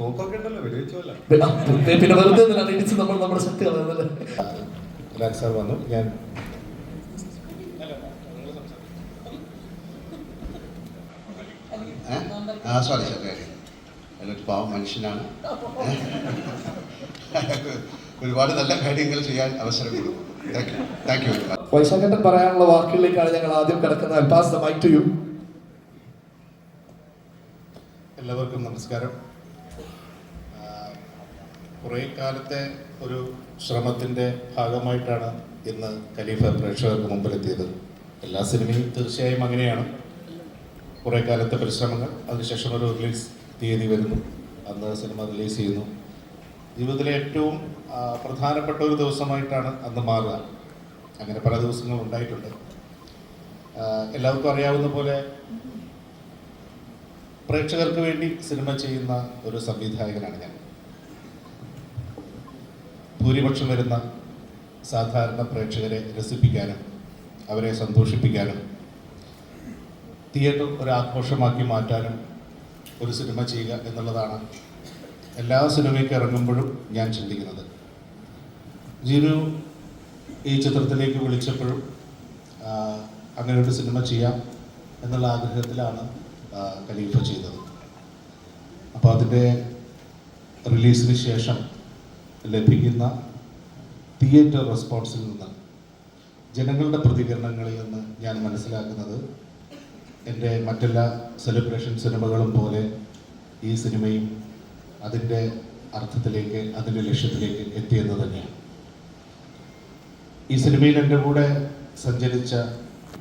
തോക്കൊക്കെ ഉണ്ടല്ലോ വെടിവെച്ചോല്ല. പിന്നെ വെറുതെ ഇടിച്ച് നമ്മൾ നമ്മുടെ ശക്തി കളയുന്നല്ലേ. ലാൽ സാർ വന്നു. ഞാൻ സോറി അതൊരു പാവം മനുഷ്യനാണ്. ഒരുപാട് നല്ല കാര്യങ്ങൾ ചെയ്യാൻ അവസരം കൊടുക്കും. Thank you. വൈശാഖേട്ടൻ പറയാനുള്ള വാക്കുകളിലേക്കാണ് ഞങ്ങൾ ആദ്യം കിടക്കുന്നത്. Pass the mike to you. എല്ലാവർക്കും നമസ്കാരം. കുറേ കാലത്തെ ഒരു ശ്രമത്തിൻ്റെ ഭാഗമായിട്ടാണ് ഇന്ന് ഖലീഫ പ്രേക്ഷകർക്ക് മുമ്പിലെത്തിയത്. എല്ലാ സിനിമയും തീർച്ചയായും അങ്ങനെയാണ്. കുറേ കാലത്തെ പരിശ്രമങ്ങൾ, അതിനുശേഷം ഒരു റിലീസ് തീയതി വരുന്നു, അന്ന് സിനിമ റിലീസ് ചെയ്യുന്നു. ജീവിതത്തിലെ ഏറ്റവും പ്രധാനപ്പെട്ട ഒരു ദിവസമായിട്ടാണ് അന്ന് മാറുക. അങ്ങനെ പല ദിവസങ്ങൾ ഉണ്ടായിട്ടുണ്ട്. എല്ലാവർക്കും അറിയാവുന്ന പോലെ പ്രേക്ഷകർക്ക് വേണ്ടി സിനിമ ചെയ്യുന്ന ഒരു സംവിധായകനാണ് ഞാൻ. ഭൂരിപക്ഷം വരുന്ന സാധാരണ പ്രേക്ഷകരെ രസിപ്പിക്കാനും അവരെ സന്തോഷിപ്പിക്കാനും തിയേറ്റർ ഒരു ആഘോഷമാക്കി മാറ്റാനും ഒരു സിനിമ ചെയ്യുക എന്നുള്ളതാണ് എല്ലാ സിനിമയ്ക്ക് ഇറങ്ങുമ്പോഴും ഞാൻ ചിന്തിക്കുന്നത്. ജിനു ഈ ചിത്രത്തിലേക്ക് വിളിച്ചപ്പോഴും അങ്ങനെ ഒരു സിനിമ ചെയ്യാം എന്നുള്ള ആഗ്രഹത്തിലാണ് ഖലീഫ ചെയ്തത്. അപ്പോൾ അതിൻ്റെ റിലീസിന് ശേഷം ലഭിക്കുന്ന തിയേറ്റർ റെസ്പോൺസിൽ നിന്ന്, ജനങ്ങളുടെ പ്രതികരണങ്ങളിൽ നിന്ന് ഞാൻ മനസ്സിലാക്കുന്നത് എൻ്റെ മറ്റെല്ലാ സെലിബ്രേഷൻ സിനിമകളും പോലെ ഈ സിനിമയും അതിൻ്റെ അർത്ഥത്തിലേക്ക്, അതിൻ്റെ ലക്ഷ്യത്തിലേക്ക് എത്തിയെന്ന് തന്നെയാണ്. ഈ സിനിമയിൽ എൻ്റെ കൂടെ സഞ്ചരിച്ച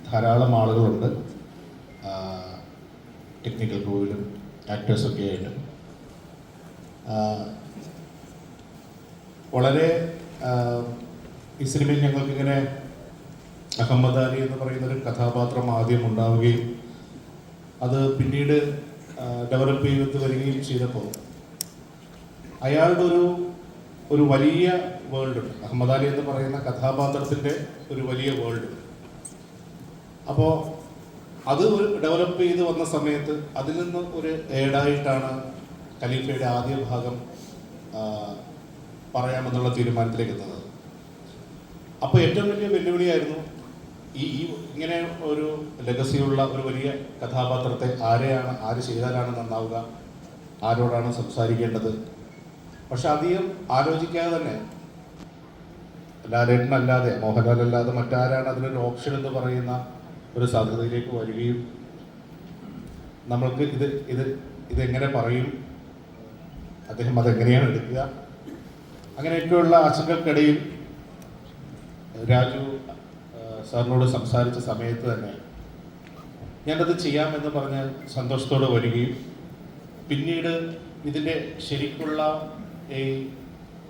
ധാരാളം ആളുകളുണ്ട്, ടെക്നിക്കൽ ക്രൂവിലും ആക്ടേഴ്സൊക്കെ ആയിട്ട്. വളരെ ഈ സിനിമയിൽ ഞങ്ങൾക്കിങ്ങനെ അഹമ്മദ് അലി എന്ന് പറയുന്നൊരു കഥാപാത്രം ആദ്യം ഉണ്ടാവുകയും അത് പിന്നീട് ഡെവലപ്പ് ചെയ്ത് വരികയും ചെയ്തപ്പോൾ അയാളുടെ ഒരു വലിയ വേൾഡ്, അഹമ്മദ് അലി എന്ന് പറയുന്ന കഥാപാത്രത്തിൻ്റെ ഒരു വലിയ വേൾഡ്. അപ്പോൾ അത് ഒരു ഡെവലപ്പ് ചെയ്ത് വന്ന സമയത്ത് അതിൽ നിന്ന് ഒരു ഏഡായിട്ടാണ് ഖലീഫയുടെ ആദ്യ ഭാഗം പറയാമെന്നുള്ള തീരുമാനത്തിലേക്ക് എത്തുന്നത്. അപ്പോൾ ഏറ്റവും വലിയ വെല്ലുവിളിയായിരുന്നു ഈ ഇങ്ങനെ ഒരു ലെഗസിയുള്ള ഒരു വലിയ കഥാപാത്രത്തെ ആര് ചെയ്താലാണ് നന്നാവുക, ആരോടാണ് സംസാരിക്കേണ്ടത്. പക്ഷെ അധികം ആലോചിക്കാതെ തന്നെ ലാലേട്ടനല്ലാതെ, മോഹൻലാൽ അല്ലാതെ മറ്റാരാണ് അതിനൊരു ഓപ്ഷൻ എന്ന് പറയുന്ന ഒരു സാധ്യതയിലേക്ക് വരികയും നമ്മൾക്ക് ഇതെങ്ങനെ പറയും, അദ്ദേഹം അതെങ്ങനെയാണ് എടുക്കുക, അങ്ങനെയൊക്കെയുള്ള ആശങ്കൾക്കിടയിൽ രാജു സാറിനോട് സംസാരിച്ച സമയത്ത് തന്നെ ഞാനത് ചെയ്യാമെന്ന് പറഞ്ഞ് സന്തോഷത്തോടെ വരികയും പിന്നീട് ഇതിൻ്റെ ശരിക്കുള്ള ഈ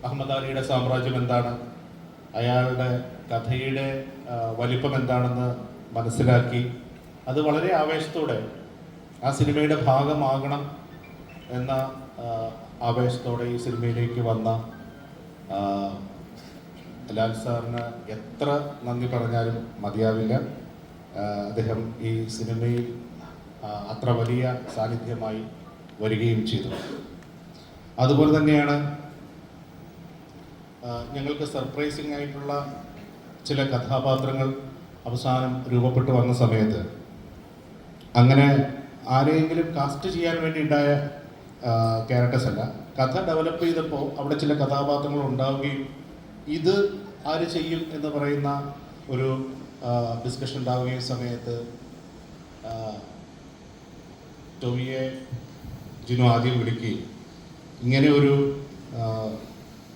അഹമ്മദ് അലിയുടെ സാമ്രാജ്യം എന്താണ്, അയാളുടെ കഥയുടെ വലിപ്പം എന്താണെന്ന് മനസ്സിലാക്കി അത് വളരെ ആവേശത്തോടെ ആ സിനിമയുടെ ഭാഗമാകണം എന്ന ആവേശത്തോടെ ഈ സിനിമയിലേക്ക് വന്ന ലാൽ സാറിന് എത്ര നന്ദി പറഞ്ഞാലും മതിയാവില്ല. അദ്ദേഹം ഈ സിനിമയിൽ അത്ര വലിയ സാന്നിധ്യമായി വരികയും ചെയ്തു. അതുപോലെ തന്നെയാണ് ഞങ്ങൾക്ക് സർപ്രൈസിങ് ആയിട്ടുള്ള ചില കഥാപാത്രങ്ങൾ അവസാനം രൂപപ്പെട്ടു വന്ന സമയത്ത് അങ്ങനെ ആരെയെങ്കിലും കാസ്റ്റ് ചെയ്യാൻ വേണ്ടി ഉണ്ടായ ക്യാരക്ടേഴ്സ് അല്ല, കഥ ഡെവലപ്പ് ചെയ്തപ്പോൾ അവിടെ ചില കഥാപാത്രങ്ങൾ ഉണ്ടാവുകയും ഇത് ആര് ചെയ്യും എന്ന് പറയുന്ന ഒരു ഡിസ്കഷൻ ഉണ്ടാവുകയും സമയത്ത് ടോവിയെ ജിനു ആദ്യം വിളിക്കുകയും ഇങ്ങനെ ഒരു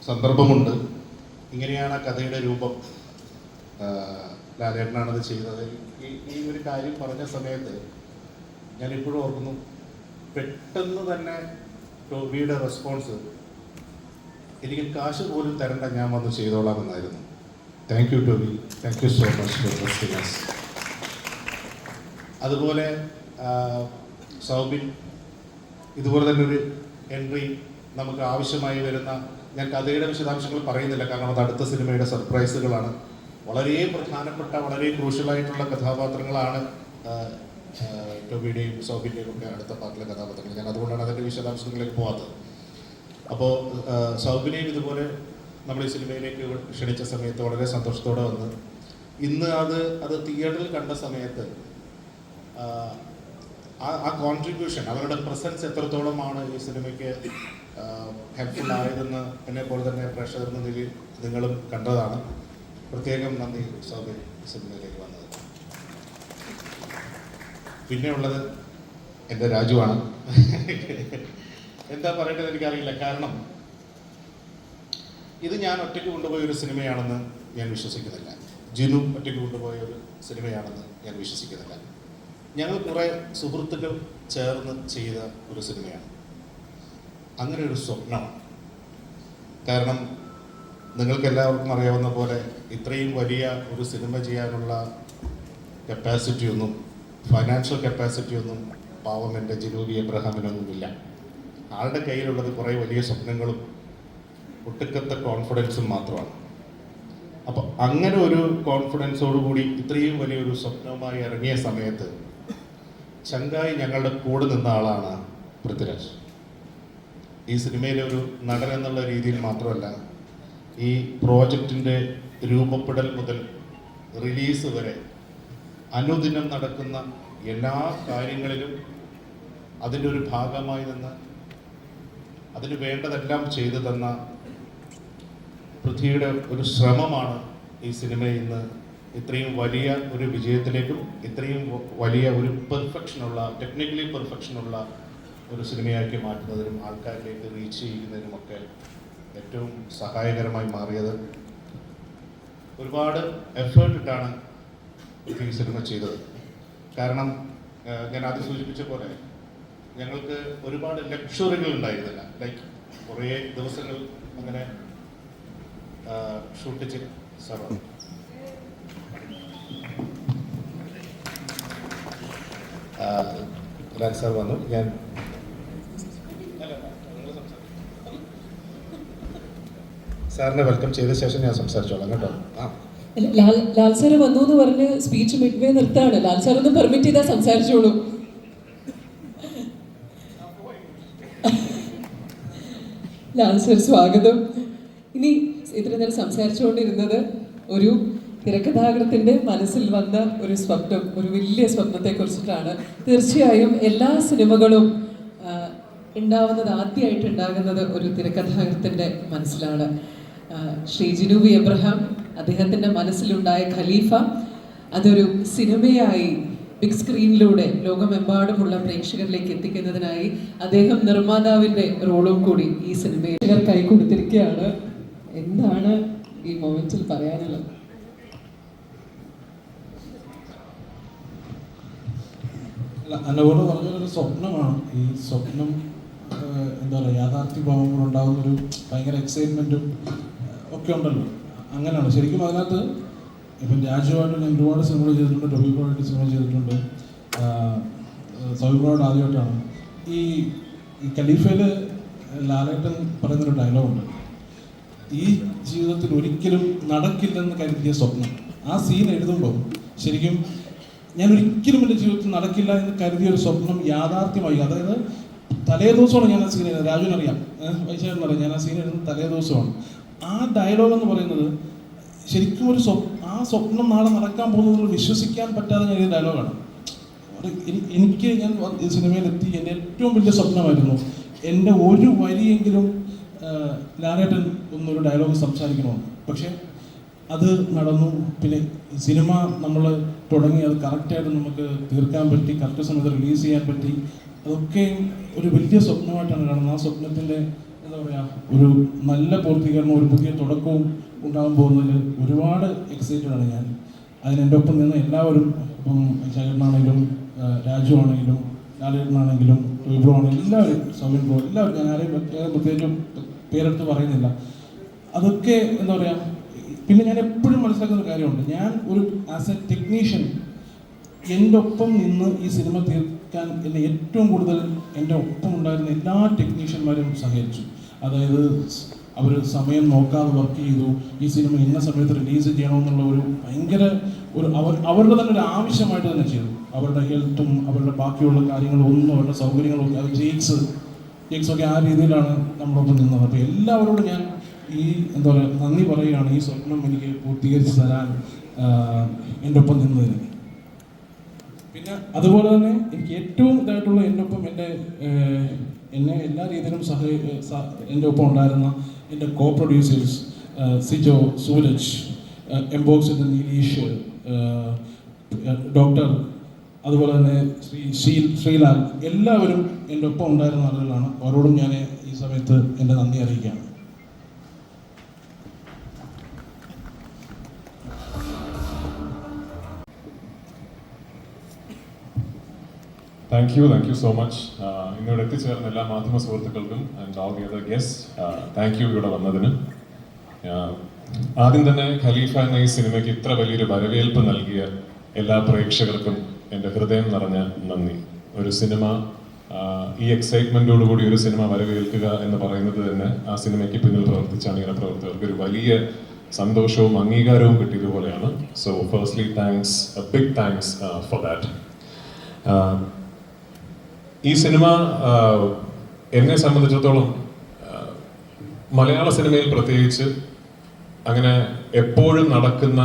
സന്ദർഭമുണ്ട്, ഇങ്ങനെയാണ് ആ കഥയുടെ രൂപം, ലാലേട്ടനാണത് ചെയ്തത്, ഈ ഒരു കാര്യം പറഞ്ഞ സമയത്ത് ഞാനിപ്പോഴും ഓർക്കുന്നു. പെട്ടെന്ന് തന്നെ ടോവിയുടെ റെസ്പോൺസ്, എനിക്ക് കാശ് പോലും തരണ്ട, ഞാൻ വന്ന് ചെയ്തോളാം എന്നായിരുന്നു. Thank you Tovi, thank you so much for trusting us. അതുപോലെ സൗബിൻ ഇതുപോലെ തന്നെ ഒരു എൻട്രി നമുക്ക് ആവശ്യമായി വരുന്ന, ഞാൻ കഥയുടെ വിശദാംശങ്ങൾ പറയുന്നില്ല കാരണം അത് അടുത്ത സിനിമയുടെ സർപ്രൈസുകളാണ്. വളരെ പ്രധാനപ്പെട്ട, വളരെ ക്രൂഷ്യലായിട്ടുള്ള കഥാപാത്രങ്ങളാണ് ടോബിയുടെയും സൗബിൻ്റെയും ഒക്കെ അടുത്ത പാർട്ടിലെ കഥാപാത്രങ്ങൾ. ഞാൻ അതുകൊണ്ടാണ് അതിൻ്റെ വിശദാംശങ്ങളിലേക്ക് പോകാത്തത്. അപ്പോൾ സൗബിനെയും ഇതുപോലെ നമ്മൾ ഈ സിനിമയിലേക്ക് ക്ഷണിച്ച സമയത്ത് വളരെ സന്തോഷത്തോടെ വന്ന് ഇന്ന് അത് തിയേറ്ററിൽ കണ്ട സമയത്ത് ആ കോൺട്രിബ്യൂഷൻ, അവരുടെ പ്രസൻസ് എത്രത്തോളമാണ് ഈ സിനിമയ്ക്ക് ഹെൽപ്ഫുൾ ആയതെന്ന് എന്നെ പോലെ തന്നെ പ്രേക്ഷകർ എന്ന നിലയിൽ നിങ്ങളും കണ്ടതാണ്. പ്രത്യേകം നന്ദി സൗബിൻ ഈ സിനിമയിലേക്ക് വന്നത്. പിന്നെ ഉള്ളത് എൻ്റെ രാജുവാണ്. എന്താ പറയേണ്ടത് എനിക്കറിയില്ല. കാരണം ഇത് ഞാൻ ഒറ്റയ്ക്ക് കൊണ്ടുപോയ ഒരു സിനിമയാണെന്ന് ഞാൻ വിശ്വസിക്കുന്നില്ല. ജിനു ഒറ്റയ്ക്ക് കൊണ്ടുപോയ ഒരു സിനിമയാണെന്ന് ഞാൻ വിശ്വസിക്കുന്നില്ല. ഞങ്ങൾ കുറേ സുഹൃത്തുക്കൾ ചേർന്ന് ചെയ്ത ഒരു സിനിമയാണ്. അങ്ങനെ ഒരു സ്വപ്നമാണ്. കാരണം നിങ്ങൾക്ക് എല്ലാവർക്കും അറിയാവുന്ന പോലെ ഇത്രയും വലിയ ഒരു സിനിമ ചെയ്യാനുള്ള കപ്പാസിറ്റി ഒന്നും, ഫൈനാൻഷ്യൽ കപ്പാസിറ്റി ഒന്നും പാവം എൻ്റെ ജിനൂബി എബ്രഹാമിനൊന്നുമില്ല. ആളുടെ കയ്യിലുള്ളത് കുറേ വലിയ സ്വപ്നങ്ങളും ഒട്ടുക്കത്തെ കോൺഫിഡൻസും മാത്രമാണ്. അപ്പോൾ അങ്ങനെ ഒരു കോൺഫിഡൻസോടുകൂടി ഇത്രയും വലിയൊരു സ്വപ്നവുമായി ഇറങ്ങിയ സമയത്ത് ചങ്കായി ഞങ്ങളുടെ കൂടെ നിന്ന ആളാണ് പൃഥ്വിരാജ്. ഈ സിനിമയിലെ ഒരു നടൻ എന്നുള്ള രീതിയിൽ മാത്രമല്ല, ഈ പ്രോജക്റ്റിൻ്റെ രൂപപ്പെടൽ മുതൽ റിലീസ് വരെ അനുദിനം നടക്കുന്ന എല്ലാ കാര്യങ്ങളിലും അതിൻ്റെ ഒരു ഭാഗമായി നിന്ന് അതിന് വേണ്ടതെല്ലാം ചെയ്തു തന്ന പൃഥ്വിയുടെ ഒരു ശ്രമമാണ് ഈ സിനിമയിൽ ഇന്ന് ഇത്രയും വലിയ ഒരു വിജയത്തിലേക്കും ഇത്രയും വലിയ ഒരു പെർഫെക്ഷനുള്ള, ടെക്നിക്കലി പെർഫെക്ഷനുള്ള ഒരു സിനിമയാക്കി മാറ്റുന്നതിനും ആൾക്കാരിലേക്ക് റീച്ച് ചെയ്യുന്നതിനുമൊക്കെ ഏറ്റവും സഹായകരമായി മാറിയത്. ഒരുപാട് എഫേർട്ട് ഇട്ടാണ് ഈ സിനിമ ചെയ്തത്. കാരണം ഞാൻ ആദ്യം സൂചിപ്പിച്ച പോലെ ഞങ്ങൾക്ക് ഒരുപാട് ലക്ഷറികൾ ഉണ്ടായിരുന്നില്ല. ലൈക്ക് കുറേ ദിവസങ്ങൾ അങ്ങനെ ഷൂട്ട് ചെയ്ത് രാജ് സാർ വന്നു. ഞാൻ സാറിനെ വെൽക്കം ചെയ്ത ശേഷം ഞാൻ സംസാരിച്ചോളാം കേട്ടോ. ലാൽ സാറ് വന്നു എന്ന് പറഞ്ഞ് സ്പീച്ച് മിഡ്വേ നിർത്താണ്. ലാൽ സാർ ഒന്ന് പെർമിറ്റ് ചെയ്താൽ സംസാരിച്ചോളൂ. ലാൽ സാർ സ്വാഗതം. ഇനി ഇത്ര നേരം സംസാരിച്ചുകൊണ്ടിരുന്നത് ഒരു തിരക്കഥാകൃത്തിൻ്റെ മനസ്സിൽ വന്ന ഒരു സ്വപ്നം, ഒരു വലിയ സ്വപ്നത്തെ കുറിച്ചിട്ടാണ്. തീർച്ചയായും എല്ലാ സിനിമകളും ഉണ്ടാവുന്നത്, ആദ്യമായിട്ട് ഉണ്ടാകുന്നത് ഒരു തിരക്കഥാകൃത്തിൻ്റെ മനസ്സിലാണ്. ശ്രീ ജിനൂബി എബ്രഹാം, അദ്ദേഹത്തിൻ്റെ മനസ്സിലുണ്ടായ ഖലീഫ, അതൊരു സിനിമയായി ബിഗ് സ്ക്രീനിലൂടെ ലോകമെമ്പാടുമുള്ള പ്രേക്ഷകരിലേക്ക് എത്തിക്കുന്നതിനായി അദ്ദേഹം നിർമ്മാതാവിൻ്റെ റോളും കൂടി ഈ സിനിമയിൽ കൈ കൊടുത്തിരിക്കുകയാണ്. എന്താണ് ഈ മൊമെന്റിൽ പറയാനുള്ളത്? അന്നോട് പറഞ്ഞൊരു സ്വപ്നമാണ്. ഈ സ്വപ്നം എന്താ പറയുക, യാഥാർത്ഥ്യഭാവങ്ങൾ ഉണ്ടാകുന്നൊരു ഭയങ്കര എക്സൈറ്റ്മെൻറ്റും ഒക്കെ ഉണ്ടല്ലോ. അങ്ങനെയാണ് ശരിക്കും. അതിനകത്ത് ഇപ്പം രാജുവായിട്ട് ഞാൻ ഒരുപാട് സിനിമകൾ ചെയ്തിട്ടുണ്ട്, ടൊബിബ്രോയായിട്ട് സിനിമ ചെയ്തിട്ടുണ്ട്, സൗബിബ്രോയോട് ആദ്യമായിട്ടാണ്. ഈ ഖലീഫയിൽ ലാലേട്ടൻ പറയുന്നൊരു ഡയലോഗുണ്ട്, ഈ ജീവിതത്തിൽ ഒരിക്കലും നടക്കില്ലെന്ന് കരുതിയ സ്വപ്നം. ആ സീൻ എഴുതുമ്പോൾ ശരിക്കും ഞാൻ ഒരിക്കലും എൻ്റെ ജീവിതത്തിൽ നടക്കില്ല എന്ന് കരുതിയ ഒരു സ്വപ്നം യാഥാർത്ഥ്യമായി. അതായത് തലേ ദിവസമാണ് ഞാൻ ആ സീൻ എഴുതുന്നത്. രാജുവിനറിയാം, വൈശാഖനറിയാം, ഞാൻ ആ സീൻ എഴുതുന്നത് തലേ ദിവസമാണ്. ആ ഡയലോഗ് എന്ന് പറയുന്നത് ശരിക്കും ഒരു ആ സ്വപ്നം നാളെ നടക്കാൻ പോകുന്നതിൽ വിശ്വസിക്കാൻ പറ്റാതെ ഞാൻ ഈ ഡയലോഗാണ്. എനിക്ക് ഞാൻ ഈ സിനിമയിലെത്തി എൻ്റെ ഏറ്റവും വലിയ സ്വപ്നമായിരുന്നു എൻ്റെ ഒരു വരിയെങ്കിലും ലാലേട്ടൻ ഒന്നൊരു ഡയലോഗ് സംസാരിക്കണമെന്ന്. പക്ഷേ അത് നടന്നു. പിന്നെ സിനിമ നമ്മൾ തുടങ്ങി അത് കറക്റ്റായിട്ട് നമുക്ക് തീർക്കാൻ പറ്റി, കറക്റ്റ് സമയത്ത് റിലീസ് ചെയ്യാൻ പറ്റി. അതൊക്കെ ഒരു വലിയ സ്വപ്നമായിട്ടാണ് കാണുന്നത്. ആ സ്വപ്നത്തിൻ്റെ എന്താ പറയുക, ഒരു നല്ല പൂർത്തീകരണം, ഒരു പുതിയ തുടക്കവും ഉണ്ടാകാൻ പോകുന്നതിൽ ഒരുപാട് എക്സൈറ്റഡ് ആണ് ഞാൻ. അതിനെൻ്റെ ഒപ്പം നിന്ന് എല്ലാവരും, ഇപ്പം ചേട്ടനാണെങ്കിലും രാജു ആണെങ്കിലും ലാലേട്ടനാണെങ്കിലും ടോബിബ്രോ ആണെങ്കിലും എല്ലാവരും, സൗബിൻ ബ്രോ, എല്ലാവരും, ഞാൻ ആരെയും പ്രത്യേകിച്ചും പേരെടുത്ത് പറയുന്നില്ല. അതൊക്കെ എന്താ പറയുക. പിന്നെ ഞാൻ എപ്പോഴും മനസ്സിലാക്കുന്ന ഒരു കാര്യമുണ്ട്, ഞാൻ ഒരു ആസ് എ ടെക്നീഷ്യൻ എൻ്റെ ഒപ്പം നിന്ന് ഈ സിനിമ തീർക്കാൻ എന്നെ ഏറ്റവും കൂടുതൽ എൻ്റെ ഒപ്പം ഉണ്ടായിരുന്ന എല്ലാ ടെക്നീഷ്യന്മാരും സഹകരിച്ചു. അതായത് അവർ സമയം നോക്കാതെ വർക്ക് ചെയ്തു. ഈ സിനിമ ഇന്ന സമയത്ത് റിലീസ് ചെയ്യണമെന്നുള്ള ഒരു ഭയങ്കര ഒരു അവരുടെ തന്നെ ഒരു ആവശ്യമായിട്ട് തന്നെ ചെയ്തു. അവരുടെ ഹെൽത്തും അവരുടെ ബാക്കിയുള്ള കാര്യങ്ങളും ഒന്നും, അവരുടെ സൗകര്യങ്ങളും, അത് ജെയ്ക്സ് ജെക്സൊക്കെ ആ രീതിയിലാണ് നമ്മളൊപ്പം നിന്നത്. അപ്പോൾ എല്ലാവരോടും ഞാൻ ഈ എന്താ പറയുക നന്ദി പറയുകയാണ് ഈ സ്വപ്നം എനിക്ക് പൂർത്തീകരിച്ച് തരാൻ എൻ്റെ ഒപ്പം നിന്നതിന്. പിന്നെ അതുപോലെ തന്നെ എനിക്ക് ഏറ്റവും ഇതായിട്ടുള്ള എൻ്റെ ഒപ്പം എന്നെ എല്ലാ രീതിയിലും എൻ്റെ ഒപ്പം ഉണ്ടായിരുന്ന എൻ്റെ കോ പ്രൊഡ്യൂസേഴ്സ് സിജോ, സൂരജ്, എംബോക്സിൻ്റെ നീലീഷ്, ഡോക്ടർ, അതുപോലെ തന്നെ ശ്രീലാൽ, എല്ലാവരും എൻ്റെ ഒപ്പം ഉണ്ടായിരുന്ന ആളുകളാണ്. അവരോടും ഞാൻ ഈ സമയത്ത് എൻ്റെ നന്ദി അറിയിക്കുകയാണ്. Thank you so much. ഇന്നിവിടെ എത്തിച്ചേർന്ന എല്ലാ മാധ്യമ സുഹൃത്തുക്കൾക്കും and all the other guest thank you ഇവിടെ വന്നതിന്. ആദ്യം തന്നെ ഖലീഫ എന്ന ഈ സിനിമയ്ക്ക് ഇത്ര വലിയൊരു വരവേൽപ്പ് നൽകിയ എല്ലാ പ്രേക്ഷകർക്കും എൻ്റെ ഹൃദയം നിറഞ്ഞ നന്ദി. ഒരു സിനിമ ഈ എക്സൈറ്റ്മെൻറ്റോടുകൂടി ഒരു സിനിമ വരവേൽക്കുക എന്ന് പറയുന്നത് തന്നെ ആ സിനിമയ്ക്ക് പിന്നിൽ പ്രവർത്തിച്ച അണിയറ പ്രവർത്തകർക്ക് ഒരു വലിയ സന്തോഷവും അംഗീകാരവും കിട്ടിയതുപോലെയാണ്. So firstly thanks, a big thanks for that. ഈ സിനിമ എന്നെ സംബന്ധിച്ചിടത്തോളം മലയാള സിനിമയിൽ പ്രത്യേകിച്ച് അങ്ങനെ എപ്പോഴും നടക്കുന്ന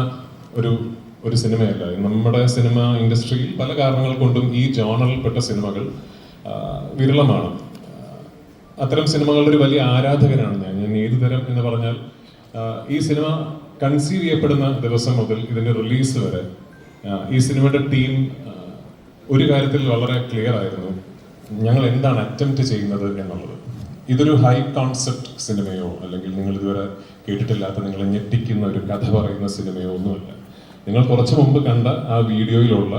ഒരു സിനിമയല്ല. നമ്മുടെ സിനിമ ഇൻഡസ്ട്രിയിൽ പല കാരണങ്ങൾ കൊണ്ടും ഈ ജോണറിൽപ്പെട്ട സിനിമകൾ വിരളമാണ്. അത്തരം സിനിമകളുടെ ഒരു വലിയ ആരാധകനാണ് ഞാൻ ഏതു തരം എന്ന് പറഞ്ഞാൽ ഈ സിനിമ കൺസീവ് ചെയ്യപ്പെടുന്ന ദിവസം മുതൽ ഇതിൻ്റെ റിലീസ് വരെ ഈ സിനിമയുടെ ടീം ഒരു കാര്യത്തിൽ വളരെ ക്ലിയർ ആയിരുന്നു, ഞങ്ങൾ എന്താണ് അറ്റംപ്റ്റ് ചെയ്യുന്നത് എന്നുള്ളത്. ഇതൊരു ഹൈ കോൺസെപ്റ്റ് സിനിമയോ അല്ലെങ്കിൽ നിങ്ങൾ ഇതുവരെ കേട്ടിട്ടില്ലാത്ത നിങ്ങളെ ഞെട്ടിക്കുന്ന ഒരു കഥ പറയുന്ന സിനിമയോ ഒന്നുമല്ല. നിങ്ങൾ കുറച്ച് മുമ്പ് കണ്ട ആ വീഡിയോയിലുള്ള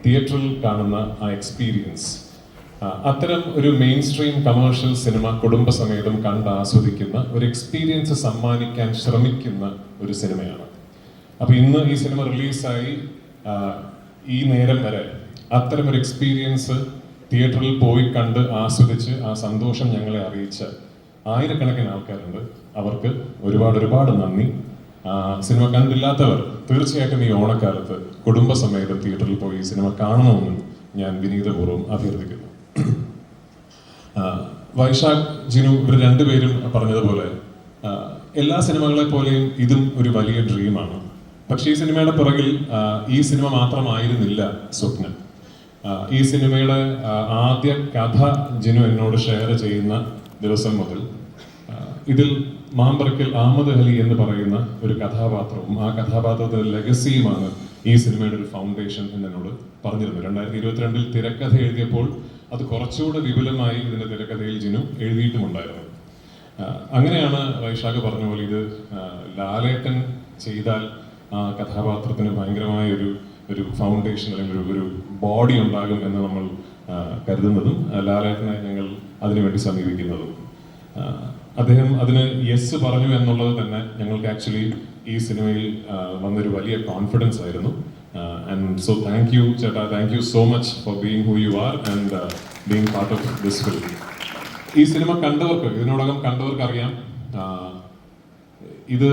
തിയേറ്ററിൽ കാണുന്ന ആ എക്സ്പീരിയൻസ്, അത്തരം ഒരു മെയിൻ സ്ട്രീം കമേഴ്ഷ്യൽ സിനിമ കുടുംബസമേതം കണ്ട് ആസ്വദിക്കുന്ന ഒരു എക്സ്പീരിയൻസ് സമ്മാനിക്കാൻ ശ്രമിക്കുന്ന ഒരു സിനിമയാണ്. അപ്പോൾ ഇന്ന് ഈ സിനിമ റിലീസായി ഈ നേരം വരെ അത്തരം ഒരു എക്സ്പീരിയൻസ് തിയേറ്ററിൽ പോയി കണ്ട് ആസ്വദിച്ച് ആ സന്തോഷം ഞങ്ങളെ അറിയിച്ച ആയിരക്കണക്കിന് ആൾക്കാരുണ്ട്. അവർക്ക് ഒരുപാട് നന്ദി. സിനിമ കണ്ടില്ലാത്തവർ തീർച്ചയായിട്ടും ഈ ഓണക്കാലത്ത് കുടുംബസമേതം തിയേറ്ററിൽ പോയി സിനിമ കാണണമെന്ന് ഞാൻ വിനീതപൂർവ്വം അഭ്യർത്ഥിക്കുന്നു. വൈശാഖ്, ജിനു ഇവർ രണ്ടുപേരും പറഞ്ഞതുപോലെ എല്ലാ സിനിമകളെ പോലെയും ഇതും ഒരു വലിയ ഡ്രീമാണ്. പക്ഷേ ഈ സിനിമയുടെ പുറകിൽ ഈ സിനിമ മാത്രമായിരുന്നില്ല സ്വപ്നം. ഈ സിനിമയുടെ ആദ്യ കഥ ജിനു എന്നോട് ഷെയർ ചെയ്യുന്ന ദിവസം മുതൽ ഇതിൽ മാമ്പറക്കൽ അഹമ്മദ് അലി എന്ന് പറയുന്ന ഒരു കഥാപാത്രവും ആ കഥാപാത്രത്തിന്റെ ലെഗസിയുമാണ് ഈ സിനിമയുടെ ഒരു ഫൗണ്ടേഷൻ എന്നോട് പറഞ്ഞിരുന്നു. 2022 തിരക്കഥ എഴുതിയപ്പോൾ അത് കുറച്ചുകൂടെ വിപുലമായി ഇതിന്റെ തിരക്കഥയിൽ ജിനു എഴുതിയിട്ടുമുണ്ടായിരുന്നു. അങ്ങനെയാണ് വൈശാഖ് പറഞ്ഞ പോലെ ഇത് ലാലേട്ടൻ ചെയ്താൽ ആ കഥാപാത്രത്തിന് ഭയങ്കരമായ ഒരു ഫൗണ്ടേഷൻ അല്ലെങ്കിൽ ഒരു ബോഡി ഉണ്ടാകും എന്ന് നമ്മൾ കരുതുന്നതും ലാലേട്ടനെ ഞങ്ങൾ അതിനുവേണ്ടി സമീപിക്കുന്നതും. അദ്ദേഹം അതിന് യെസ് പറഞ്ഞു എന്നുള്ളത് തന്നെ ഞങ്ങൾക്ക് ആക്ച്വലി ഈ സിനിമയിൽ വന്നൊരു വലിയ കോൺഫിഡൻസ് ആയിരുന്നു. ആൻഡ് സോ താങ്ക് യു ചേട്ടാ, thank you so much for being who you are and being part of this film. ഈ സിനിമ ഇതിനോടകം കണ്ടവർക്ക് അറിയാം, ഇത്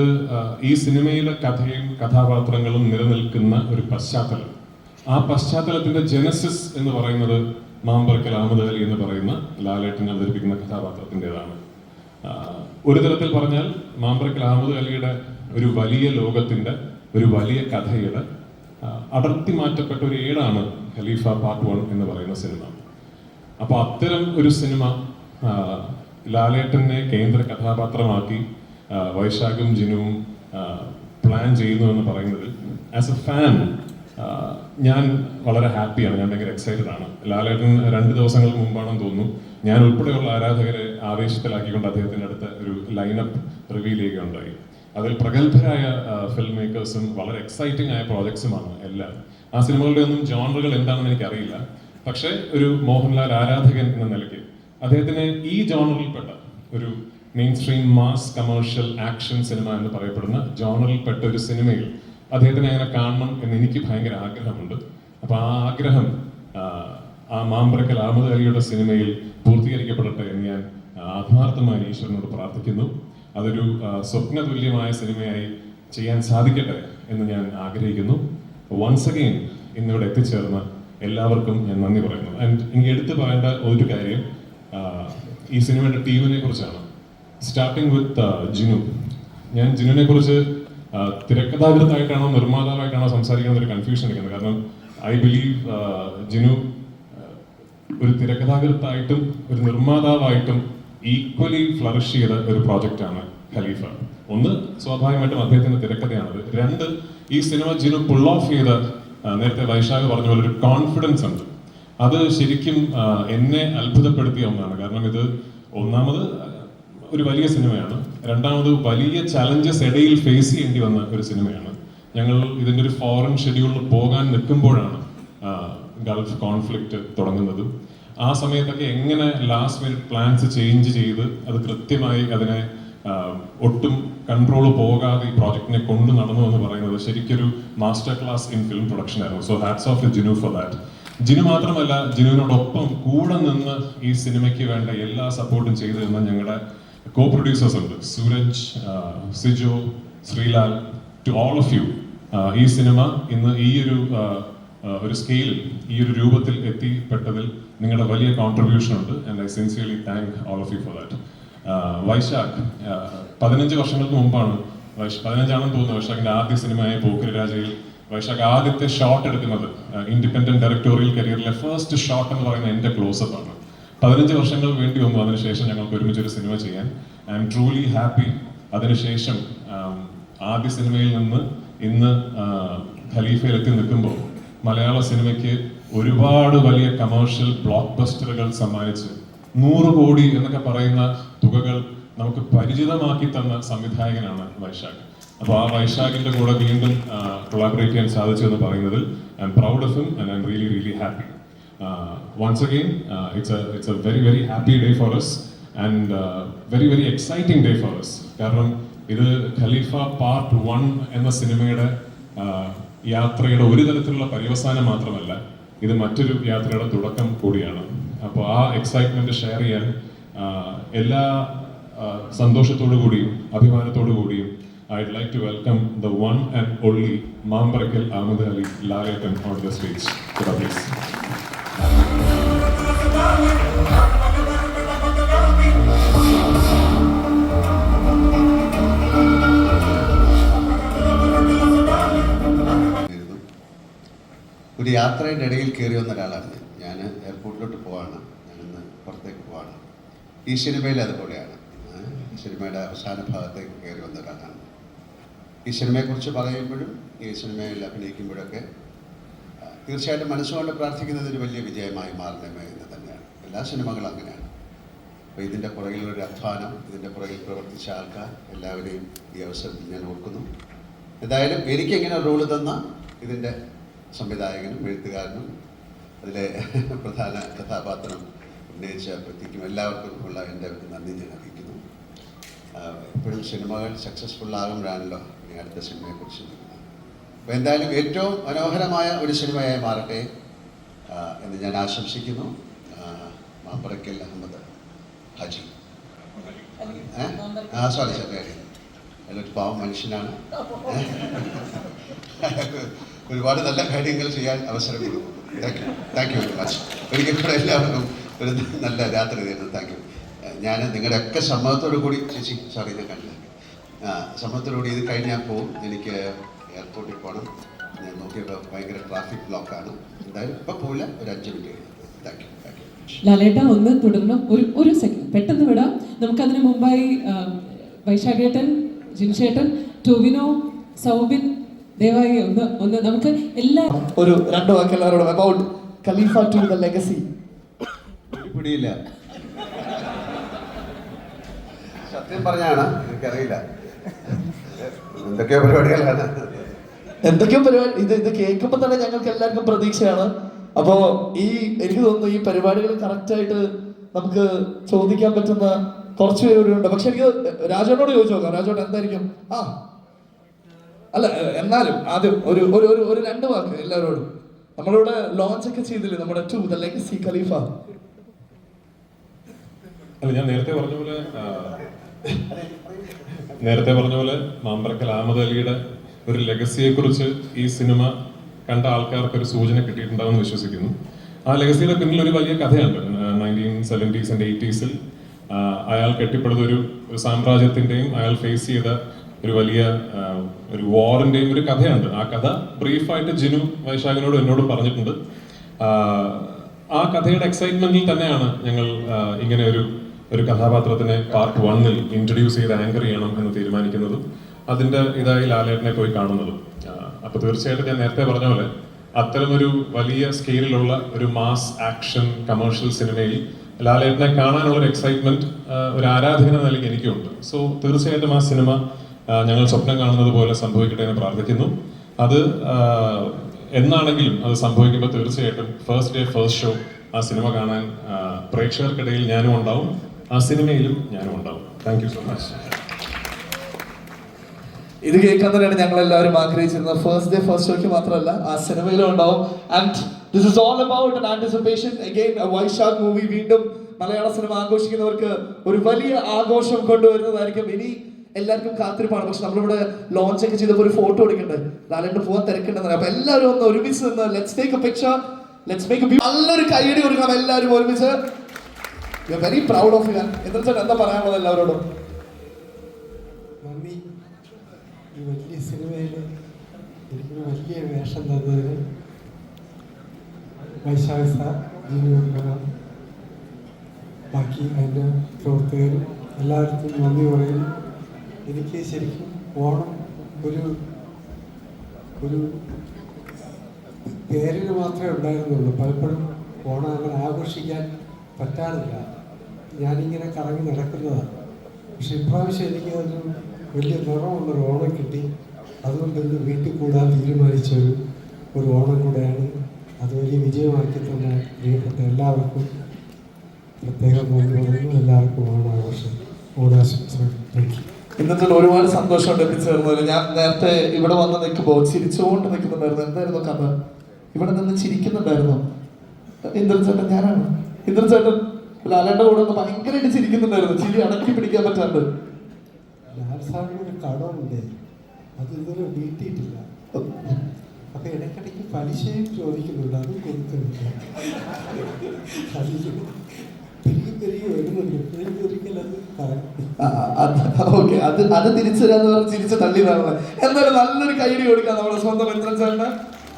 ഈ സിനിമയിലെ കഥയും കഥാപാത്രങ്ങളും നിലനിൽക്കുന്ന ഒരു പശ്ചാത്തലം. ആ പശ്ചാത്തലത്തിന്റെ ജനസിസ് എന്ന് പറയുന്നത് മാമ്പറക്കൽ അഹമ്മദ് അലി എന്ന് പറയുന്ന ലാലേട്ടൻ അവതരിപ്പിക്കുന്ന കഥാപാത്രത്തിൻ്റെതാണ്. ഒരു തരത്തിൽ പറഞ്ഞാൽ മാമ്പറക്കൽ അഹമ്മദ് അലിയുടെ ഒരു വലിയ ലോകത്തിന്റെ ഒരു വലിയ കഥയുടെ അടർത്തി മാറ്റപ്പെട്ട ഒരു ഏടാണ് ഖലീഫ പാർട്ട് 1 എന്ന് പറയുന്ന സിനിമ. അപ്പോൾ അത്തരം ഒരു സിനിമ ലാലേട്ടനെ കേന്ദ്ര കഥാപാത്രമാക്കി വൈശാഖും ജിനുവും പ്ലാൻ ചെയ്യുന്നു എന്ന് പറയുന്നതിൽ ആസ് എ ഫാൻ ഞാൻ വളരെ ഹാപ്പിയാണ്. ഞാൻ ഭയങ്കര എക്സൈറ്റഡ് ആണ്. ലാലേട്ടൻ 2 ദിവസങ്ങൾക്ക് മുമ്പാണെന്ന് തോന്നുന്നു ഞാൻ ഉൾപ്പെടെയുള്ള ആരാധകരെ ആവേശത്തിലാക്കിക്കൊണ്ട് അദ്ദേഹത്തിൻ്റെ അടുത്ത് ഒരു ലൈനപ്പ് റിവീൽ ചെയ്യുകയുണ്ടായി. അതിൽ പ്രഗത്ഭരായ ഫിലിം മേക്കേഴ്സും വളരെ എക്സൈറ്റിംഗ് ആയ പ്രോജക്ട്സുമാണ് എല്ലാം. ആ സിനിമകളുടെ ഒന്നും ജോണറുകൾ എന്താണെന്ന് എനിക്കറിയില്ല. പക്ഷേ ഒരു മോഹൻലാൽ ആരാധകൻ എന്ന നിലയ്ക്ക് അദ്ദേഹത്തിന് ഈ ജോണറിൽപ്പെട്ട ഒരു main stream mass commercial action cinema എന്ന് പറയപ്പെടുന്ന ജോണറിൽപ്പെട്ട ഒരു സിനിമയിൽ അദ്ദേഹത്തിനെ അങ്ങനെ കാണണം എന്ന് എനിക്ക് ഭയങ്കര ആഗ്രഹമുണ്ട്. അപ്പോൾ ആ ആഗ്രഹം ആ മാമ്പറക്കൽ അഹമ്മദ് അലിയുടെ സിനിമയിൽ പൂർത്തീകരിക്കപ്പെടട്ടെ എന്ന് ഞാൻ ആത്മാർത്ഥമായി ഈശ്വരനോട് പ്രാർത്ഥിക്കുന്നു. അതൊരു സ്വപ്നതുല്യമായ സിനിമയായി ചെയ്യാൻ സാധിക്കട്ടെ എന്ന് ഞാൻ ആഗ്രഹിക്കുന്നു. വൺസ് അഗെയിൻ ഇന്നിവിടെ എത്തിച്ചേർന്ന എല്ലാവർക്കും ഞാൻ നന്ദി പറയുന്നു. ആൻഡ് എനിക്ക് എടുത്തു പറയേണ്ട ഒരു കാര്യം, ഈ സിനിമയുടെ ടീമിനെ കുറിച്ചാണ്. Starting with Jinu. ഞാൻ ജിനുവിനെ കുറിച്ച് തിരക്കഥാകൃത്തായിട്ടാണോ നിർമ്മാതാവായിട്ടാണോ സംസാരിക്കുന്ന ഒരു കൺഫ്യൂഷൻ എടുക്കുന്നത്. കാരണം ഐ ബിലീവ് ജിനു ഒരു തിരക്കഥാകൃത്തായിട്ടും ഒരു നിർമ്മാതാവായിട്ടും ഈക്വലി ഫ്ലറിഷ് ചെയ്ത ഒരു പ്രോജക്റ്റാണ് ഖലീഫ. ഒന്ന്, സ്വാഭാവികമായിട്ടും അദ്ദേഹത്തിന്റെ തിരക്കഥയാണത്. രണ്ട്, ഈ സിനിമ ജിനു പുൾ ഓഫ് ചെയ്ത, നേരത്തെ വൈശാഖ് പറഞ്ഞ പോലെ ഒരു കോൺഫിഡൻസ് ഉണ്ട്. അത് ശരിക്കും എന്നെ അത്ഭുതപ്പെടുത്തിയ ഒന്നാണ്. കാരണം ഇത് ഒന്നാമത് ഒരു വലിയ സിനിമയാണ്, രണ്ടാമത് വലിയ ചലഞ്ചസ് ഇടയിൽ ഫേസ് ചെയ്യേണ്ടി വന്ന ഒരു സിനിമയാണ്. ഞങ്ങൾ ഇതിൻ്റെ ഒരു ഫോറിൻ ഷെഡ്യൂളിൽ പോകാൻ നിൽക്കുമ്പോഴാണ് ഗൾഫ് കോൺഫ്ലിക്റ്റ് തുടങ്ങുന്നതും. ആ സമയത്തൊക്കെ എങ്ങനെ ലാസ്റ്റ് മിനിറ്റ് പ്ലാൻസ് ചേഞ്ച് ചെയ്ത് അത് കൃത്യമായി അതിനെ ഒട്ടും കൺട്രോൾ പോകാതെ ഈ പ്രോജക്റ്റിനെ കൊണ്ടു നടന്നു എന്ന് പറയുന്നത് ശരിക്കൊരു master class in film production ആയിരുന്നു. So hats off to Jinu for that. Jinu മാത്രമല്ല, ജിനുവിനോടൊപ്പം കൂടെ നിന്ന് ഈ സിനിമയ്ക്ക് വേണ്ട എല്ലാ സപ്പോർട്ടും ചെയ്തു തന്ന ഞങ്ങളുടെ കോ പ്രൊഡ്യൂസേഴ്സ് ഉണ്ട്. Sooraj, Sijo, Sreelal, to all of you. ഈ സിനിമ ഇന്ന് ഈ ഒരു സ്കെയിലിൽ, ഈ ഒരു രൂപത്തിൽ എത്തിപ്പെട്ടതിൽ നിങ്ങളുടെ വലിയ കോൺട്രിബ്യൂഷൻ ഉണ്ട്. And I sincerely thank all of you for that. Vysakh 15 വർഷങ്ങൾക്ക് മുമ്പാണ്, 15ആണെന്ന് തോന്നുന്നു, വൈശാഖിന്റെ ആദ്യ സിനിമയായ പോക്കിരി രാജയിൽ വൈശാഖ് ആദ്യത്തെ ഷോട്ട് എടുക്കുന്നത്. ഇൻഡിപെൻഡന്റ് ഡയറക്ടോറിയൽ കരിയറിലെ ഫസ്റ്റ് ഷോട്ട് എന്ന് പറയുന്നത് എൻ്റെ ക്ലോസപ്പ് ആണ്. 15 വർഷങ്ങൾ വേണ്ടി വന്നു അതിനുശേഷം ഞങ്ങൾക്ക് ഒരുമിച്ചൊരു സിനിമ ചെയ്യാൻ. I M truly happy. അതിനുശേഷം ആദ്യ സിനിമയിൽ നിന്ന് ഇന്ന് ഖലീഫയിൽ എത്തി നിൽക്കുമ്പോൾ മലയാള സിനിമയ്ക്ക് ഒരുപാട് വലിയ കമേഴ്ഷ്യൽ ബ്ലോക്ക് ബസ്റ്ററുകൾ സമ്മാനിച്ച് 100 കോടി എന്നൊക്കെ പറയുന്ന തുകകൾ നമുക്ക് പരിചിതമാക്കി തന്ന സംവിധായകനാണ് വൈശാഖ്. അപ്പോൾ ആ വൈശാഖിന്റെ കൂടെ വീണ്ടും കൊളാബറേറ്റ് ചെയ്യാൻ സാധിച്ചു എന്ന് പറയുന്നതിൽ I am proud of him and I am really really happy. Once again, it's a very very happy day for us and very very exciting day for us. കാരണം ഇത് ഖലീഫ പാർട്ട് 1 എന്ന സിനിമയുടെ യാത്രയുടെ ഒരു തരത്തിലുള്ള പര്യവസാനം മാത്രമല്ല, ഇത് മറ്റൊരു യാത്രയുടെ തുടക്കം കൂടിയാണ്. അപ്പോൾ ആ എക്സൈറ്റ്മെന്റ് ഷെയർ ചെയ്യാൻ എല്ലാ സന്തോഷത്തോടു കൂടിയും അഭിമാനത്തോടു കൂടിയും I'd like to welcome the one and only Mambarakal Ahmed Ali Laletan on the stage. Please. ഒരു യാത്രയുടെ ഇടയിൽ കയറി വന്ന ഒരാളാണ് ഞാൻ. എയർപോർട്ടിലോട്ട് പോവാണ്, ഞാനിന്ന് പുറത്തേക്ക് പോവാണ്. ഈ സിനിമയിൽ അതുപോലെയാണ്. സിനിമയുടെ അവസാന ഭാഗത്തേക്ക് കയറി വന്ന ഒരാളാണ്. ഈ സിനിമയെക്കുറിച്ച് പറയുമ്പോഴും ഈ സിനിമയിൽ അഭിനയിക്കുമ്പോഴൊക്കെ തീർച്ചയായിട്ടും മനസ്സുകൊണ്ട് പ്രാർത്ഥിക്കുന്നത് ഒരു വലിയ വിജയമായി മാറണമേ എന്ന് തന്നെയാണ്. എല്ലാ സിനിമകളും അങ്ങനെയാണ്. അപ്പോൾ ഇതിൻ്റെ പുറകിലൊരു അധ്വാനം, ഇതിൻ്റെ പുറകിൽ പ്രവർത്തിച്ച ആൾക്കാർ എല്ലാവരെയും ഈ അവസരത്തിൽ ഞാൻ ഓർക്കുന്നു. എന്തായാലും എനിക്കിങ്ങനെ റോള് തന്ന ഇതിൻ്റെ സംവിധായകനും എഴുത്തുകാരനും അതിലെ പ്രധാന കഥാപാത്രം ഉന്നയിച്ച പ്രത്യേകം എല്ലാവർക്കും ഉള്ള എൻ്റെ നന്ദി ഞാൻ അറിയിക്കുന്നു. എപ്പോഴും സിനിമകൾ സക്സസ്ഫുൾ ആകുമ്പോഴാണല്ലോ ഇനി അടുത്ത സിനിമയെക്കുറിച്ച് ചിന്തിക്കുന്നത്. അപ്പോൾ എന്തായാലും ഏറ്റവും മനോഹരമായ ഒരു സിനിമയായി മാറട്ടെ എന്ന് ഞാൻ ആശംസിക്കുന്നു. മാമ്പറക്കൽ അഹമ്മദ് ഹാജി, സോറി അയാളൊരു പാവം മനുഷ്യനാണ്. ഒരുപാട് നല്ല കാര്യങ്ങൾ ചെയ്യാൻ അവസരം കൊടുക്കും. Thank you very much. ഒരിക്കൽ കൂടെ എല്ലാവർക്കും ഒരു നല്ല രാത്രി തരുന്നു. Thank you. ഞാൻ നിങ്ങളുടെയൊക്കെ സമ്മതത്തോടു കൂടി, ചേച്ചി സോറി ഞാൻ കണ്ടില്ല, സമ്മതത്തോടു കൂടി ഇത് കഴിഞ്ഞാൽ പോവും. എനിക്ക് എയർപോർട്ടിൽ പോകണം. ഞാൻ നോക്കിയപ്പോൾ ഭയങ്കര ട്രാഫിക് ബ്ലോക്കാണ്. എന്തായാലും ഇപ്പം പോവില്ല, ഒരു 5 മിനിറ്റ് കഴിഞ്ഞു. Thank you. ലാലേട്ട ഒന്ന് തുടരണം, ഒരു സെക്കൻഡ് പെട്ടെന്ന് വിടാം. നമുക്കതിന് മുമ്പായി വൈശാഖേട്ടൻ, ജിൻഷേട്ടൻ, ടൊവിനോ, സൗബിൻ, ദയവായി ഒന്ന് നമുക്ക് എല്ലാ ഒരു 2 വാക്ക് എല്ലാവരോടും അബൌട്ട് ഖലീഫ 2 ദ ലെഗസി. പിടിയില്ല, സത്യം പറഞ്ഞാണ്, എനിക്കറിയില്ല എന്തൊക്കെയോ പരിപാടികളാണ്. എന്തൊക്കെയോ പരിപാടി. ഇത് കേൾക്കുമ്പോൾ തന്നെ ഞങ്ങൾക്ക് എല്ലാവർക്കും പ്രതീക്ഷയാണ്. അപ്പോൾ എനിക്ക് തോന്നുന്നു ഈ പരിപാടികൾ കറക്റ്റായിട്ട് നമുക്ക് ചോദിക്കാൻ പറ്റുന്ന കുറച്ച് പേരുണ്ട്. പക്ഷെ എനിക്ക് രാജോനോട് ചോദിച്ചു നോക്കാം. രാജോട്ട് എന്തായിരിക്കും? അല്ല എന്നാലും ആദ്യം ഒരു 2 വാക്ക് എല്ലാവരോടും. നമ്മളിവിടെ ലോഞ്ച് ഒക്കെ ചെയ്തില്ലേ നമ്മുടെ 2 ദ ലെഗസി ഖലീഫ. അല്ല, ഞാൻ നേരത്തെ പറഞ്ഞ പോലെ മാമ്പറക്കൽ അഹമ്മദ് അലിയുടെ ഒരു ലെഗസിയെ കുറിച്ച് ഈ സിനിമ കണ്ട ആൾക്കാർക്ക് ഒരു സൂചന കിട്ടിയിട്ടുണ്ടാവുമെന്ന് വിശ്വസിക്കുന്നു. ആ ലെഗസിയുടെ പിന്നിൽ ഒരു വലിയ കഥയുണ്ട്. 1970s and 80s അയാൾ കെട്ടിപ്പടുത്ത ഒരു സാമ്രാജ്യത്തിൻ്റെയും അയാൾ ഫേസ് ചെയ്ത ഒരു വലിയ ഒരു വാറിൻ്റെയും ഒരു കഥയുണ്ട്. ആ കഥ ബ്രീഫായിട്ട് ജിനു വൈശാഖിനോട് എന്നോടും പറഞ്ഞിട്ടുണ്ട്. ആ കഥയുടെ എക്സൈറ്റ്മെന്റിൽ തന്നെയാണ് ഞങ്ങൾ ഇങ്ങനെ ഒരു കഥാപാത്രത്തിനെ പാർട്ട് 1-ൽ ഇൻട്രൊഡ്യൂസ് ചെയ്ത് ആങ്കർ ചെയ്യണം എന്ന് തീരുമാനിക്കുന്നതും അതിൻ്റെ ഇതായി ലാലേട്ടനെ പോയി കാണുന്നതും. അപ്പോൾ തീർച്ചയായിട്ടും ഞാൻ നേരത്തെ പറഞ്ഞ പോലെ അത്തരമൊരു വലിയ സ്കെയിലുള്ള ഒരു മാസ് ആക്ഷൻ കമേഴ്ഷ്യൽ സിനിമയിൽ ലാലേട്ടനെ കാണാനുള്ള ഒരു എക്സൈറ്റ്മെന്റ് ഒരു ആരാധകൻ എന്ന നിലയ്ക്ക് എനിക്കുണ്ട്. സോ തീർച്ചയായിട്ടും ആ സിനിമ ഞങ്ങൾ സ്വപ്നം കാണുന്നത് പോലെ സംഭവിക്കട്ടെ എന്ന് പ്രാർത്ഥിക്കുന്നു. അത് എന്നാണെങ്കിലും അത് സംഭവിക്കുമ്പോൾ തീർച്ചയായിട്ടും ഫസ്റ്റ് ഡേ ഫസ്റ്റ് ഷോ ആ സിനിമ കാണാൻ പ്രേക്ഷകർക്കിടയിൽ ഞാനും ഉണ്ടാവും, ആ സിനിമയിലും ഞാനും ഉണ്ടാവും. Thank you so much. ഇത് കേൾക്കാൻ തന്നെയാണ് ഞങ്ങൾ എല്ലാവരും ആഗ്രഹിച്ചിരുന്നത്. ഫസ്റ്റ് ഡേ ഫസ്റ്റ് ഷോയ്ക്ക് മാത്രമല്ല ആ സിനിമയിലും ഉണ്ടാവും. And this is all about an anticipation. Again Vysakh movie വീണ്ടും മലയാള സിനിമ ആഘോഷിക്കുന്നവർക്ക് ഒരു വലിയ ആഘോഷം കൊണ്ടുവരുന്നതായിരിക്കും. ഇനി എല്ലാവർക്കും കാത്തിരിപ്പാണ്. പക്ഷെ നമ്മളിവിടെ ലോഞ്ച് ഒക്കെ ചെയ്തപ്പോൾ ഒരു ഫോട്ടോ എടുക്കണ്ടേ, ലാലേട്ട് പോകാൻ തിരക്കുണ്ടെന്ന്. അപ്പൊ എല്ലാവരും ഒന്ന് ഒരുമിച്ച് നിന്ന് let's take a picture, let's make a നല്ലൊരു കൈയടി കൊടുക്കണം എല്ലാവരും ഒരുമിച്ച്. You are very proud of you. എന്താ പറയാനുള്ളത് എല്ലാവരോടും? നന്ദി. ഈ വലിയ സിനിമയിൽ എനിക്കൊരു വലിയ വേഷം തന്നതിന് വൈശാഖ് സാർ, ജിനു, ബാക്കി അതിൻ്റെ പ്രവർത്തകരും എല്ലാവർക്കും നന്ദി പറയുന്നു. എനിക്ക് ശരിക്കും ഓണം ഒരു പേരിന് മാത്രമേ ഉണ്ടായിരുന്നുള്ളൂ. പലപ്പോഴും ഓണം അങ്ങനെ ആഘോഷിക്കാൻ പറ്റാറില്ല. ഞാനിങ്ങനെ കറങ്ങി നടക്കുന്നതാണ്. പക്ഷെ ഇപ്രാവശ്യം എനിക്ക് ഒരു വലിയ നിറമുള്ളൊരു ഓണം കിട്ടി. അതുകൊണ്ട് ഇന്ന് വീട്ടിൽ കൂടാൻ തീരുമാനിച്ച ഒരു ഓണം കൂടെയാണ്. അത് വലിയ വിജയമാക്കി തന്നെ പ്രിയപ്പെട്ട എല്ലാവർക്കും പ്രത്യേകം നന്ദി പറയുന്നു. എല്ലാവർക്കും ഓണാശംസകൾ. Thank you. ഇന്നത്തെ ഒരുപാട് സന്തോഷമുണ്ട് എത്തിച്ചേർന്നതിൽ. ഞാൻ നേരത്തെ ഇവിടെ വന്ന് നിൽക്കുമ്പോൾ ചിരിച്ചുകൊണ്ട് നിൽക്കുന്നുണ്ടായിരുന്നു. എന്തായിരുന്നു കഥ? ഇവിടെ നിന്ന് ചിരിക്കുന്നുണ്ടായിരുന്നു ഇന്ദ്രചേട്ടൻ. ഞാനാണ് ഇന്ദ്രചേട്ടൻ. ലാലേട്ടൻ്റെ കൂടെ ഒന്ന് ഭയങ്കരമായിട്ട് ചിരിക്കുന്നുണ്ടായിരുന്നു. ചിരി അടക്കി പിടിക്കാൻ പറ്റാണ്ട്. ലാൽ സാറിന് ഒരു കടമുണ്ട്, അത് ഇതുവരെ വീട്ടിയിട്ടില്ല. അപ്പൊ ഇടയ്ക്കിടയ്ക്ക് പലിശയും ചോദിക്കുന്നുണ്ട്, അത് കൊടുക്കുന്നില്ല. പെരുകി വരുന്നുണ്ട്. ഒരിക്കലും അത് പറയാം. ഓക്കെ, അത് തിരിച്ചു തരാന്ന് പറഞ്ഞ് തിരിച്ച് തള്ളിയതാണ്. എന്തായാലും നല്ലൊരു കൈയടി കൊടുക്കാം നമ്മുടെ സ്വന്തം ഇന്ദ്രചേട്ടന്.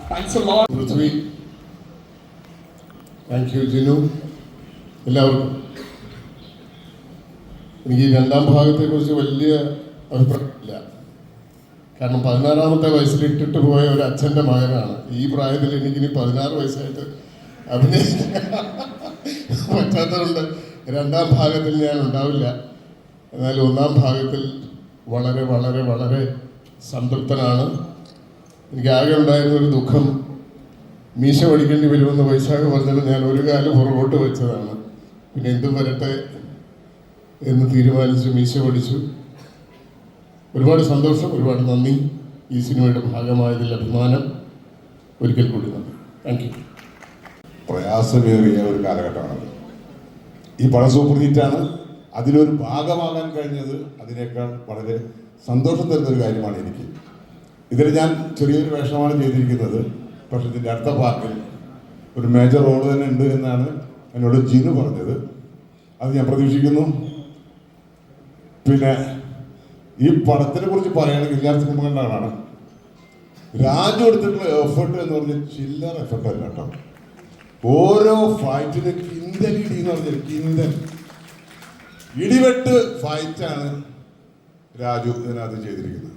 Thanks a lot. Prithvi, thank you. Jinu, എല്ലാവർക്കും. എനിക്ക് ഈ രണ്ടാം ഭാഗത്തെക്കുറിച്ച് വലിയ അഭിപ്രായമില്ല. കാരണം 16-ാമത്തെ വയസ്സിൽ ഇട്ടിട്ട് പോയ ഒരു അച്ഛൻ്റെ മകനാണ്. ഈ പ്രായത്തിൽ എനിക്കിനി 16 വയസ്സായിട്ട് അഭിനയിക്കാൻ പറ്റാത്തതുകൊണ്ട് രണ്ടാം ഭാഗത്തിൽ ഞാൻ ഉണ്ടാവില്ല. എന്നാൽ ഒന്നാം ഭാഗത്തിൽ വളരെ വളരെ വളരെ സംതൃപ്തനാണ്. എനിക്ക് ആകെ ഉണ്ടായിരുന്നൊരു ദുഃഖം, മീശ പഠിക്കേണ്ടി വരുമെന്ന് വൈശാഖ് പറഞ്ഞത് ഞാൻ ഒരു കാലം പുറകോട്ട് വെച്ചതാണ്. പിന്നെ എന്തും വരട്ടെ എന്ന് തീരുമാനിച്ച് മീശ പഠിച്ചു. ഒരുപാട് സന്തോഷം, ഒരുപാട് നന്ദി. ഈ സിനിമയുടെ ഭാഗമായതിൽ അഭിമാനം. ഒരിക്കൽ കൂടി നന്ദി. Thank you. പ്രയാസമേറിയ ഒരു കാലഘട്ടമാണ്. ഈ പടം സൂപ്പർ ഹിറ്റാണ്. അതിലൊരു ഭാഗമാകാൻ കഴിഞ്ഞത് അതിനേക്കാൾ വളരെ സന്തോഷം തരുന്നൊരു കാര്യമാണ് എനിക്ക്. ഇതിൽ ഞാൻ ചെറിയൊരു വേഷമാണ് ചെയ്തിരിക്കുന്നത്. പക്ഷെ ഇതിൻ്റെ അടുത്ത പാർട്ടിൽ ഒരു മേജർ റോൾ തന്നെ ഉണ്ട് എന്നാണ് എന്നോട് ജിനു പറഞ്ഞത്. അത് ഞാൻ പ്രതീക്ഷിക്കുന്നു. പിന്നെ ഈ പടത്തിനെ കുറിച്ച് പറയുകയാണെങ്കിൽ ഞാൻ സിനിമ കണ്ടാണ് രാജു എടുത്തിട്ടുള്ള എഫേർട്ട് എന്ന് പറഞ്ഞാൽ ചില്ലർ എഫേർട്ട് അല്ല കേട്ടോ. ഓരോ ഫൈറ്റിന് കിന്തലിടി എന്ന് പറഞ്ഞാൽ കിന്തൽ ഇടിവെട്ട് ഫൈറ്റാണ് രാജു ഇതിനകത്ത് ചെയ്തിരിക്കുന്നത്.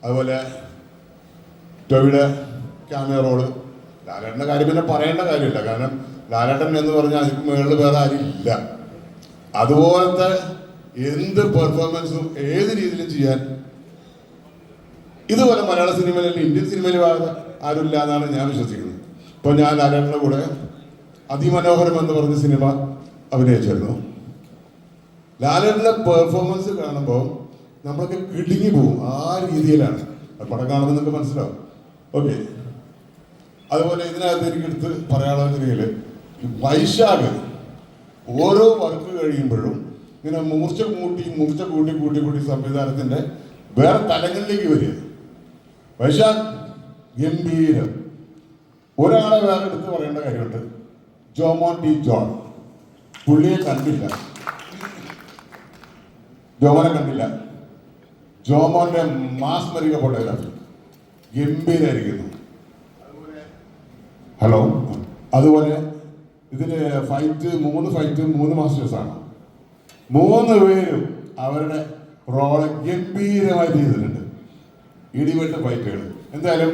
അതുപോലെ ടൊവിയുടെ ക്യാമിയ റോള്, ലാലേട്ടൻ്റെ കാര്യം പിന്നെ പറയേണ്ട കാര്യമില്ല. കാരണം ലാലേട്ടൻ എന്ന് പറഞ്ഞാൽ അതിന് മുകളിൽ വേറെ ആരും ഇല്ല. അതുപോലത്തെ എന്ത് പെർഫോമൻസും ഏത് രീതിയിലും ചെയ്യാൻ ഇതുപോലെ മലയാള സിനിമയിൽ ഇന്ത്യൻ സിനിമയിൽ ആരുമില്ല എന്നാണ് ഞാൻ വിശ്വസിക്കുന്നത്. ഇപ്പോൾ ഞാൻ ലാലേട്ടൻ്റെ കൂടെ അതിമനോഹരം എന്ന് പറഞ്ഞ സിനിമ അഭിനയിച്ചിരുന്നു. ലാലേട്ടൻ്റെ പെർഫോമൻസ് കാണുമ്പോൾ നമ്മളൊക്കെ കിടുങ്ങി പോകും. ആ രീതിയിലാണ് പടം കാണുമ്പോൾ നിങ്ങൾക്ക് മനസ്സിലാവും. ഓക്കെ, അതുപോലെ ഇതിനകത്ത് എനിക്ക് എടുത്ത് പറയാനുള്ള വൈശാഖ് ഓരോ വർക്ക് കഴിയുമ്പോഴും ഇങ്ങനെ മൂർച്ച കൂട്ടി സംവിധാനത്തിൻ്റെ വേറെ തലങ്ങളിലേക്ക് വരിക. വൈശാഖ് ഗംഭീരം. ഒരാളെ വേറെ എടുത്ത് പറയേണ്ട കാര്യമുണ്ട്, ജോമോൻ ടി ജോൺ. പുള്ളിയെ കണ്ടില്ല, ജോമോനെ കണ്ടില്ല. ജോമോന്റെ മാസ്മരിക ഫോട്ടോഗ്രാഫി ഗംഭീരായിരിക്കുന്നു. ഹലോ. അതുപോലെ ഇതിന് മൂന്ന് ഫൈറ്റ് 3 മാസ്റ്റേഴ്സാണ്. 3 പേരും അവരുടെ റോള് ഗംഭീരമായി ചെയ്തിട്ടുണ്ട്. ഇടിവെട്ട് ഫൈറ്റുകൾ. എന്തായാലും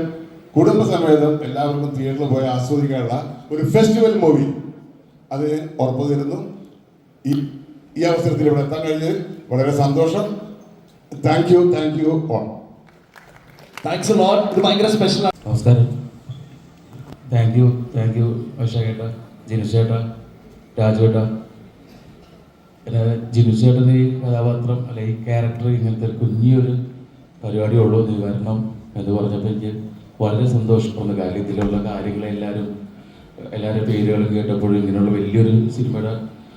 കുടുംബസമേതം എല്ലാവർക്കും തിയേറ്ററിൽ പോയി ആസ്വദിക്കാനുള്ള ഒരു ഫെസ്റ്റിവൽ മൂവി അത് ഉറപ്പു തരുന്നു. ഈ അവസരത്തിൽ ഇവിടെ എത്താൻ കഴിഞ്ഞത് വളരെ സന്തോഷം. Thank you all. Thanks a lot. ഇത് ഭയങ്കര സ്പെഷ്യൽ. നമസ്കാരം. താങ്ക് യു വൈശാഖേട്ട, ജിനുസേട്ട, രാജുവേട്ട. പിന്നെ ജിനുസേട്ടൻ്റെ ഈ കഥാപാത്രം അല്ലെ ഈ ക്യാരക്ടർ ഇങ്ങനത്തെ ഒരു കുഞ്ഞൊരു പരിപാടിയുള്ളൂ, നീ വരണം എന്ന് പറഞ്ഞപ്പോൾ എനിക്ക് വളരെ സന്തോഷപ്പെടുന്ന കാര്യം. ഇതിലുള്ള കാര്യങ്ങളെല്ലാവരും പേരുകളും കേട്ടപ്പോഴും ഇങ്ങനെയുള്ള വലിയൊരു സിനിമയുടെ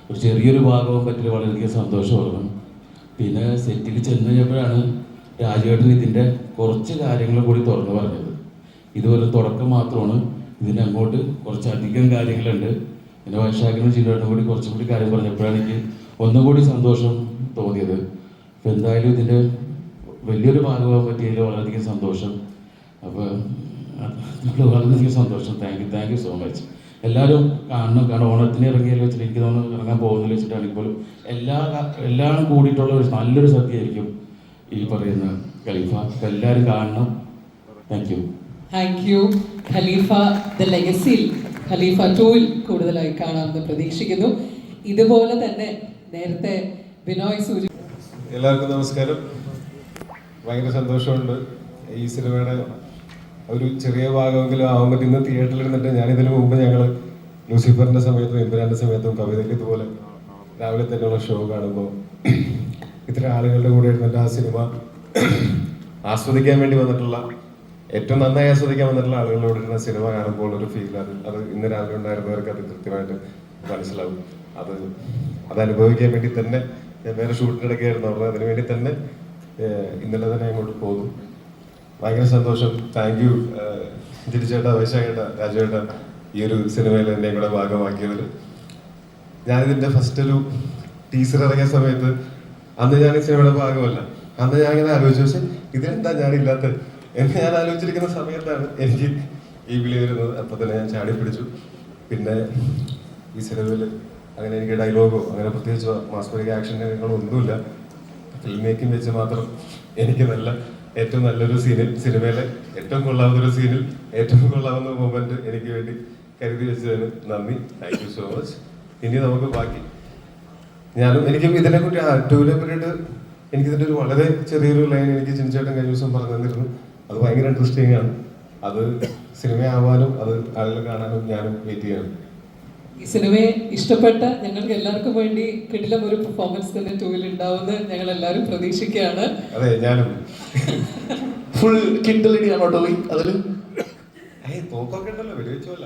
ഒരു ചെറിയൊരു ഭാഗവും പറ്റിയ വളരെയധികം സന്തോഷമായിരുന്നു. പിന്നെ സെറ്റിൽ ചെന്ന് കഴിഞ്ഞപ്പോഴാണ് രാജുവേട്ടൻ ഇതിൻ്റെ കുറച്ച് കാര്യങ്ങൾ കൂടി തുറന്നു പറഞ്ഞത്. ഇതുപോലെ തുടക്കം മാത്രമാണ്, ഇതിനങ്ങോട്ട് കുറച്ചധികം കാര്യങ്ങളുണ്ട്. പിന്നെ വൈശാഖനും ജില്ലേട്ടനും കൂടി കുറച്ചും കൂടി കാര്യം പറഞ്ഞപ്പോഴാണ് എനിക്ക് ഒന്നുകൂടി സന്തോഷം തോന്നിയത്. അപ്പോൾ എന്തായാലും ഇതിൻ്റെ വലിയൊരു ഭാഗമാകാൻ പറ്റിയതിൽ വളരെയധികം സന്തോഷം. അപ്പോൾ വളരെയധികം സന്തോഷം. Thank you so much. എല്ലാവരും കാണണം. ഓണത്തിന് ഇറങ്ങിയാൽ വെച്ചിട്ട് എനിക്ക് തോന്നുന്നു ഇറങ്ങാൻ പോകുന്നതിൽ വെച്ചിട്ടാണെങ്കിൽ പോലും എല്ലാം കൂടിയിട്ടുള്ള ഒരു നല്ലൊരു സദ്യയായിരിക്കും ഈ പറയുന്ന ഖലീഫ. എല്ലാവരും കാണണം. Thank you. ഖലീഫ ദ ലെഗസിയിൽ ഖലീഫ 2-ൽ കൂടുതലായി കാണാമെന്ന് പ്രതീക്ഷിക്കുന്നു. ഇതുപോലെ തന്നെ നേരത്തെ ബിനോയ് സൂചി. എല്ലാവർക്കും നമസ്കാരം. ഭയങ്കര സന്തോഷമുണ്ട് ഈ സിനിമയുടെ ഒരു ചെറിയ ഭാഗമെങ്കിലും ആകുമ്പോൾ. ഇന്ന് തിയേറ്ററിൽ ഇരുന്നിട്ട് ഞാനിതിന് മുമ്പ് ഞങ്ങൾ ലൂസിഫറിൻ്റെ സമയത്തും എമ്പുരാൻ്റെ സമയത്തും കവിതയ്ക്ക് ഇതുപോലെ രാവിലെ തന്നെയുള്ള ഷോ കാണുമ്പോൾ ഇത്ര ആളുകളുടെ കൂടെ ഇരുന്നിട്ട് ആ സിനിമ ആസ്വദിക്കാൻ വേണ്ടി വന്നിട്ടുള്ള, ഏറ്റവും നന്നായി ആസ്വദിക്കാൻ വന്നിട്ടുള്ള ആളുകളോട് ഇരുന്ന സിനിമ കാണുമ്പോൾ ഒരു ഫീൽ, അത് ഇന്ന് രാവിലെ ഉണ്ടായിരുന്നവർക്ക് അത് കൃത്യമായിട്ട് മനസ്സിലാവും. അത് അനുഭവിക്കാൻ വേണ്ടി തന്നെ ഞാൻ വേറെ ഷൂട്ടിനിടയ്ക്കായിരുന്നു അവിടെ. അതിനു വേണ്ടി തന്നെ ഇന്നലെ തന്നെ അങ്ങോട്ട് പോകുന്നു. ഭയങ്കര സന്തോഷം. താങ്ക് യു ജിരിച്ചേട്ട, വൈശാഖേട്ട, രാജുവേട്ട, ഈ ഒരു സിനിമയിൽ എന്നെ കൂടെ ഭാഗമാക്കിയതിൽ. ഞാനിതിൻ്റെ ഫസ്റ്റ് ഒരു ടീസർ ഇറങ്ങിയ സമയത്ത് അന്ന് ഞാൻ ഈ സിനിമയുടെ ഭാഗമല്ല. അന്ന് ഞാൻ ഇങ്ങനെ ആലോചിച്ചു, പക്ഷെ ഇതെന്താ ഞാനില്ലാത്ത എന്ന് ഞാൻ ആലോചിച്ചിരിക്കുന്ന സമയത്താണ് എനിക്ക് ഈ വിളി വരുന്നത്. അപ്പോൾ തന്നെ ഞാൻ ചാടി പിടിച്ചു. പിന്നെ ഈ സിനിമയിൽ അങ്ങനെ എനിക്ക് ഡയലോഗോ അങ്ങനെ പ്രത്യേകിച്ച് മാസ്മരിക ആക്ഷൻ രംഗങ്ങളൊന്നുമില്ല. ഫിലിം മേക്കിംഗ് വെച്ച് മാത്രം എനിക്ക് ഏറ്റവും നല്ലൊരു സിനിമയിലെ ഏറ്റവും കൊള്ളാവുന്ന ഒരു സീനിൽ ഏറ്റവും കൊള്ളാവുന്ന മൊമെന്റ് എനിക്ക് വേണ്ടി കരുതി വെച്ചതിന് നന്ദി. Thank you so much. ഇനി നമുക്ക് ബാക്കി എനിക്കും ഇതിനെക്കുറിച്ച് ടൂവിനെ പറ്റിയിട്ട് എനിക്കിതിൻ്റെ ഒരു വളരെ ചെറിയൊരു ലൈൻ എനിക്ക് ചിഞ്ചേട്ടൻ കഴിഞ്ഞ ദിവസം പറഞ്ഞു തന്നിരുന്നു. അത് ഭയങ്കര ഇൻട്രസ്റ്റിംഗ് ആണ്. അത് സിനിമയാവാനും അത് ആളുകൾ കാണാനും ഞാനും വെയിറ്റ് ചെയ്യണം. ഈ സിനിമയെ ഇഷ്ടപ്പെട്ട ഞങ്ങൾക്ക് എല്ലാവർക്കും വേണ്ടി കിടിലം ഒരു പെർഫോമൻസ് തന്നെ 2-ൽ ഉണ്ടാവുമെന്ന് ഞങ്ങൾ എല്ലാവരും പ്രതീക്ഷിക്കുകയാണ്. അതെ, ഞാനും ഫുൾ കിണ്ടലിടിയാണോ ടോയി അതില്? തോക്കൊക്കെ ഉണ്ടല്ലോ, വെടിവെച്ചോല്ല.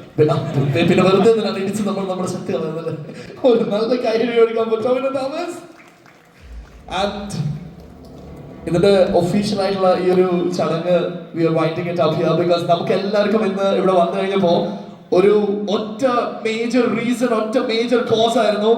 പിന്നെ വെറുതെ ഇടിച്ച് നമ്മുടെ ശക്തി കളയുന്നല്ലേ. ഒരു നല്ല കാര്യം എടുക്കാൻ പറ്റും. ഇതിന്റെ ഒഫീഷ്യൽ ആയിട്ടുള്ള ഈ ഒരു ചടങ്ങ് we are winding it up here because നമുക്ക് എല്ലാവർക്കും ഇന്ന് ഇവിടെ വന്നു കഴിഞ്ഞപ്പോ ഒരു ഒറ്റ മേജർ റീസൺ, ഒറ്റ മേജർ കോസ് ആയിരുന്നു